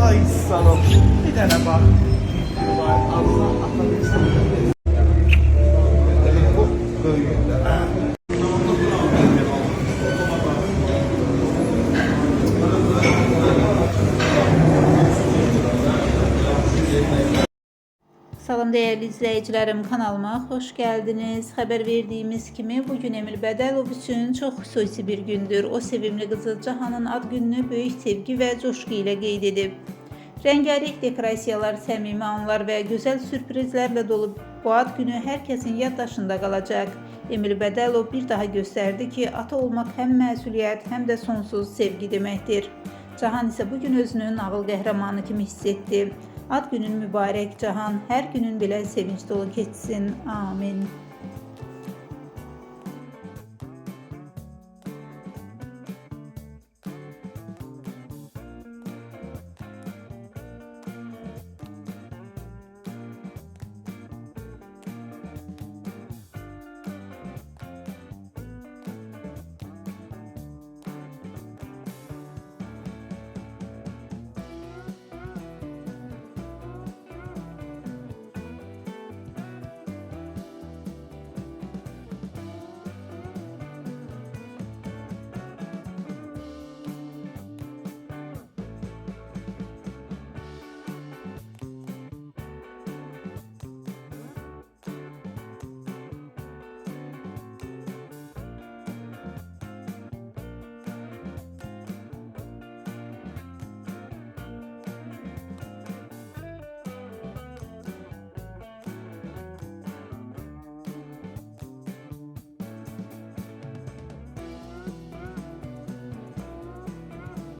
Ay sana bir tane bak. Allah atabilirsin. Demek bu böyüyor. Salam değerli izleyicilerim, kanalıma hoş geldiniz. Haber verdiğimiz kimi bugün Emil Bədəlov için çok xüsusi bir gündür. O sevimli kızı Cahan'ın ad gününü büyük sevgi ve coşku ile qeyd edib. Rengarenk dekorasiyalar, səmimi anlar ve güzel sürprizlerle dolu bu ad günü herkesin yaddaşında kalacak. Emil Bədəlov bir daha gösterdi ki ata olmak hem məsuliyyət hem de sonsuz sevgi demektir. Cahan ise bugün özünün ağıl qəhrəmanı kimi hiss etdi. Ad günün mübarək Cahan, hər günün belə sevinç dolu keçsin. Amin.